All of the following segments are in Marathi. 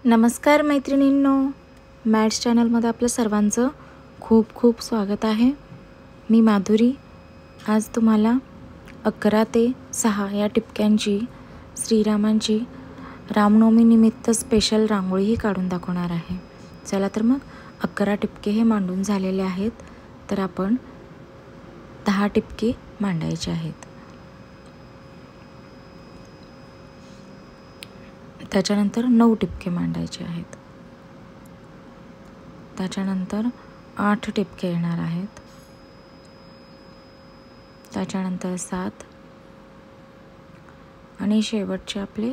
नमस्कार मैत्रिणींनो, मॅट्स चॅनलमध्ये आपलं सर्वांचं खूप खूप स्वागत आहे. मी माधुरी आज तुम्हाला 11 ते 6 या टिपक्यांची श्रीरामांची रामनवमीनिमित्त स्पेशल रांगोळीही काढून दाखवणार आहे. चला तर मग 11 टिपके हे मांडून झालेले आहेत, तर आपण 10 टिपके मांडायचे आहेत. त्याच्यानंतर 9 टिपके मांडायचे आहेत. त्याच्यानंतर 8 टिपके येणार आहेत. त्याच्यानंतर 7 आणि शेवटचे आपले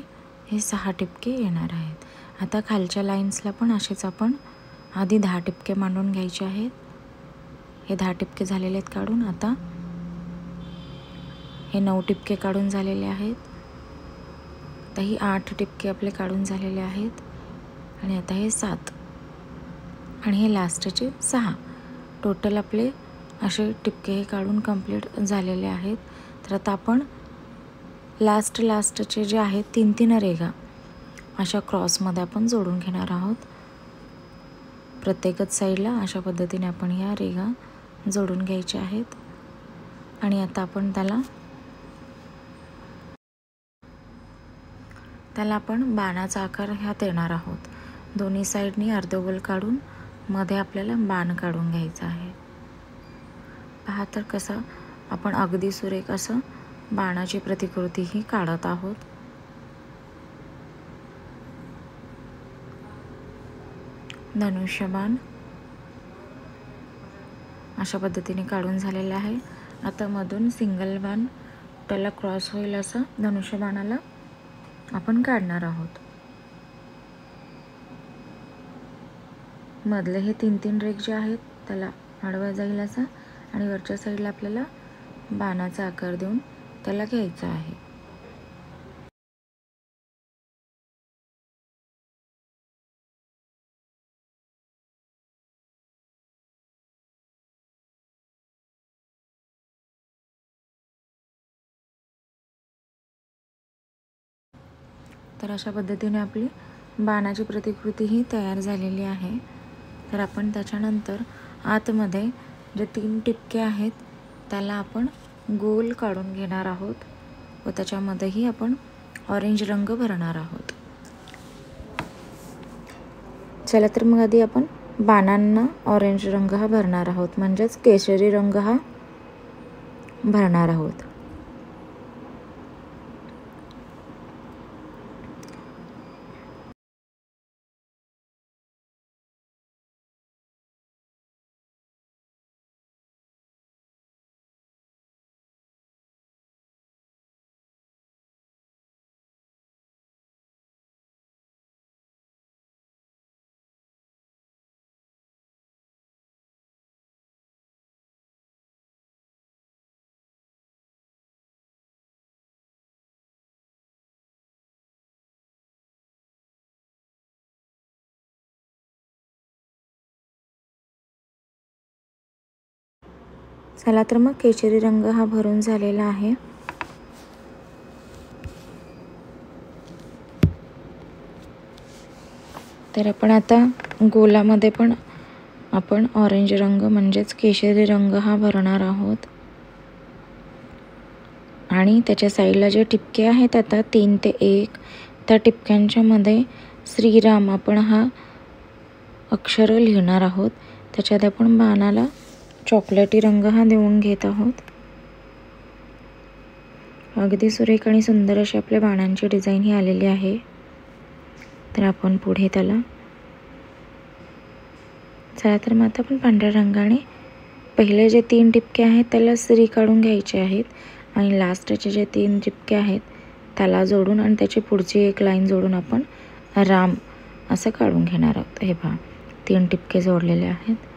हे 6 टिपके येणार आहेत. आता खालच्या लाईन्सला पण असेच आपण आधी 10 टिपके मांडून घ्यायचे आहेत. हे 10 टिपके झालेले आहेत काढून. आता हे 9 टिपके काढून झालेले आहेत. आता ही 8 टिपके आपले काढून झालेले आहेत आणि आता हे 7 आणि हे लास्टचे 6 टोटल आपले असे टिपके हे काढून कंप्लीट झालेले आहेत. तर आता आपण लास्टचे जे आहेत 3-3 रेघा अशा क्रॉसमध्ये आपण जोडून घेणार आहोत. प्रत्येकच साईडला अशा पद्धतीने आपण ह्या रेघा जोडून घ्यायच्या आहेत. आणि आता आपण त्याला आपण बाणाचा आकार ह्यात देणार आहोत. दोन्ही साईडनी अर्धगोल काढून मध्ये आपल्याला बाण काढून घ्यायचा आहे. पहा तर कसं आपण अगदी सुरेख असं बाणाची प्रतिकृतीही काढत आहोत. धनुष्यबाण अशा पद्धतीने काढून झालेलं आहे. आता मधून सिंगल बाण त्याला क्रॉस होईल असं धनुष्यबाणाला आपण काढणार आहोत. मधले हे 3-3 रेघ जे आहेत त्याला आडवा जाईल असा आणि वरच्या साईडला आपल्याला बाणाचा आकार देऊन त्याला घ्यायचा आहे. तर अशा पद्धतीने आपली बाणाची प्रतिकृती ही तयार झालेली आहे. तर आपण त्याच्यानंतर आतमध्ये जे 3 टिपके आहेत त्याला आपण गोल काढून घेणार आहोत व त्याच्यामध्येही आपण ऑरेंज रंग भरणार आहोत. चला तर मग आधी आपण बाणांना ऑरेंज रंग हा भरणार आहोत, म्हणजेच केशरी रंग हा भरणार आहोत. चला तर मग केशरी रंग हा भरून झालेला आहे. तर आपण आता गोलामध्ये पण आपण ऑरेंज रंग म्हणजेच केशरी रंग हा भरणार आहोत. आणि त्याच्या साईडला जे टिपके आहेत आता 3 ते 1 त्या टिपक्यांच्या मध्ये श्रीराम आपण हा अक्षर लिहिणार आहोत. त्याच्यात आपण बाणाला चॉकलेटी रंग हा देऊन घेत आहोत. अगदी सुरेख आणि सुंदर अशी आपल्या बाणांची डिझाईन ही आलेली आहे. तर आपण पुढे त्याला चला तर मग आता आपण पांढऱ्या रंगाने पहिले जे 3 टिपके आहेत त्याला श्री काढून घ्यायचे आहेत आणि लास्टचे जे 3 टिपके आहेत त्याला जोडून आणि त्याची पुढची एक लाईन जोडून आपण राम असं काढून घेणार आहोत. हे पहा 3 टिपके जोडलेले आहेत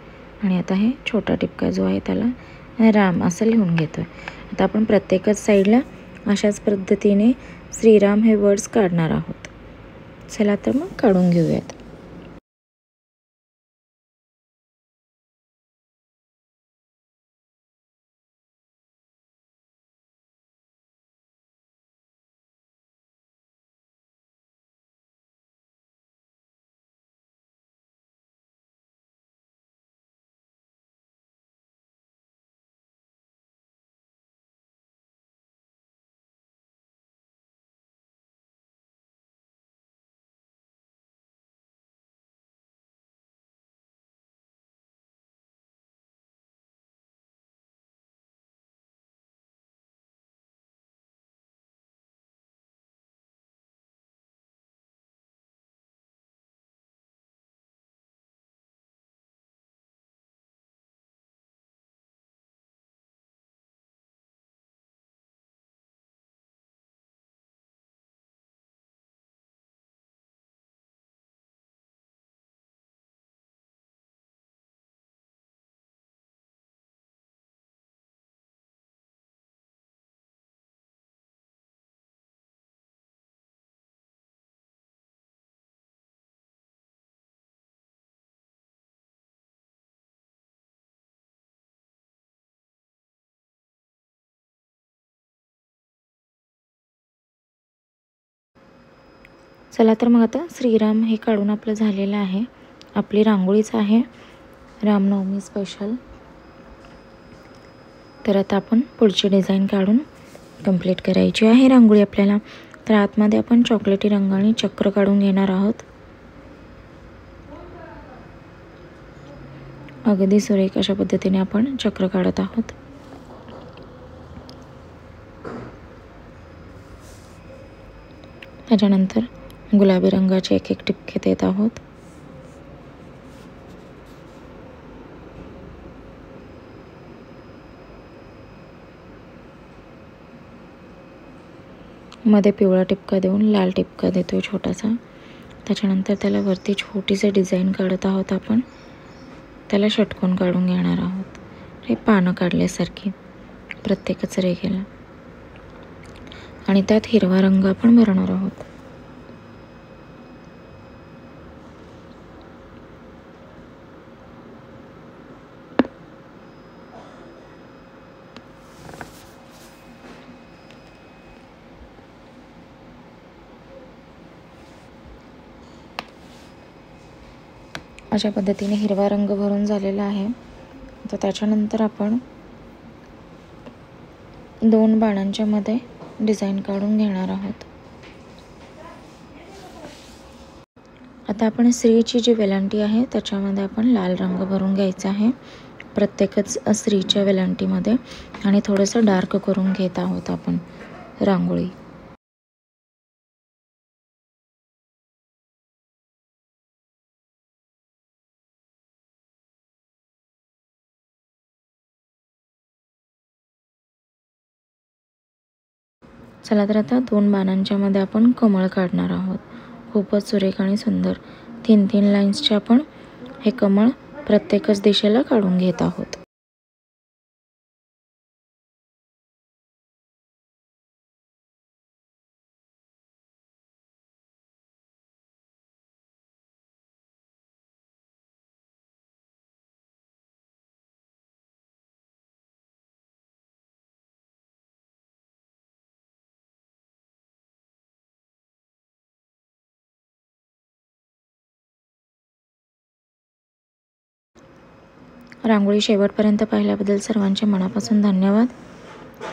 आणि आता हे छोटा टिपका जो आहे त्याला राम असं लिहून घेतोय. आता आपण प्रत्येकच साईडला अशाच पद्धतीने श्रीराम हे वर्ड्स काढणार आहोत. चला तर मग काढून घेऊयात. चला तर मग आता श्रीराम हे काढून आपलं झालेलं आहे. आपली रांगोळीच आहे रामनवमी स्पेशल. तर आता आपण पुढची डिझाईन काढून कंप्लीट करायची आहे रांगोळी आपल्याला. तर आतमध्ये आपण चॉकलेटी रंगाने चक्र काढून घेणार आहोत. अगदी सुरेख अशा पद्धतीने आपण चक्र काढत आहोत. त्याच्यानंतर गुलाबी रंगाचे एक एक टिपके देत आहोत. मध्ये पिवळा टिपका देऊन लाल टिपका देतोय छोटासा. त्याच्यानंतर त्याला वरती छोटीशी डिझाईन काढत आहोत आपण. त्याला षटकोन काढून घेणार आहोत. हे पानं काढल्यासारखी प्रत्येकाच रेघेला. आणि त्यात हिरवा रंग आपण भरणार आहोत. अशा पद्धतीने हिरवा रंग भरून झालेला आहे. तर त्याच्यानंतर आपण 2 बाणांच्या मध्ये डिझाईन काढून घेणार आहोत. आता आपण स्त्रीची जी वेलांटी आहे त्याच्यामध्ये आपण लाल रंग भरून घ्यायचा आहे प्रत्येकच स्त्रीच्या वेलांटीमध्ये. आणि थोडंसं डार्क करून घेत आहोत आपण रांगोळी. चला तर आता 2 बाणांच्या मध्ये आपण कमळ काढणार आहोत. खूपच सुरेख आणि सुंदर 3-3 लाईन्सचे आपण हे कमळ प्रत्येकच दिशेला काढून घेत आहोत. रांगोळी शेवटपर्यंत पाहिल्याबद्दल सर्वांचे मनापासून धन्यवाद.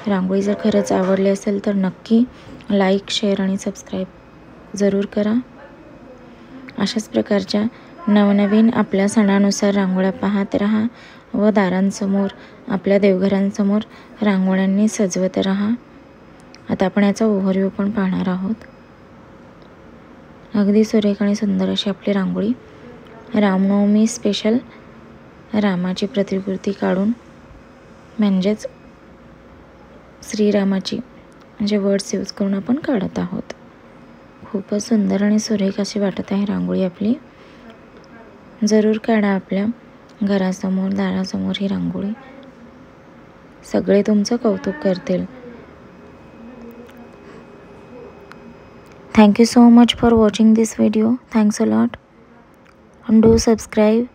रांगोळी जर खरंच आवडली असेल तर नक्की लाईक, शेअर आणि सबस्क्राईब जरूर करा. अशाच प्रकारच्या नवनवीन आपल्या सणानुसार रांगोळ्या पाहत राहा व दारांसमोर आपल्या देवघरांसमोर रांगोळ्यांनी सजवत राहा. आता आपण याचा ओव्हरव्ह्यू पण पाहणार आहोत. अगदी सुरेख आणि सुंदर अशी आपली रांगोळी रामनवमी स्पेशल रामाची प्रतिकृती काढून म्हणजेच श्रीरामाची म्हणजे वर्ड्स यूज करून आपण काढत आहोत. खूपच सुंदर आणि सुरेख अशी वाटत आहे रांगोळी आपली. जरूर काढा आपल्या घरासमोर दारासमोर ही रांगोळी. सगळे तुमचं कौतुक करतील. Thank you so much for watching this video. Thanks a lot. And do subscribe,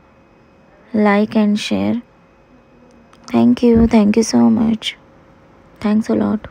like and share. Thank you so much. Thanks a lot.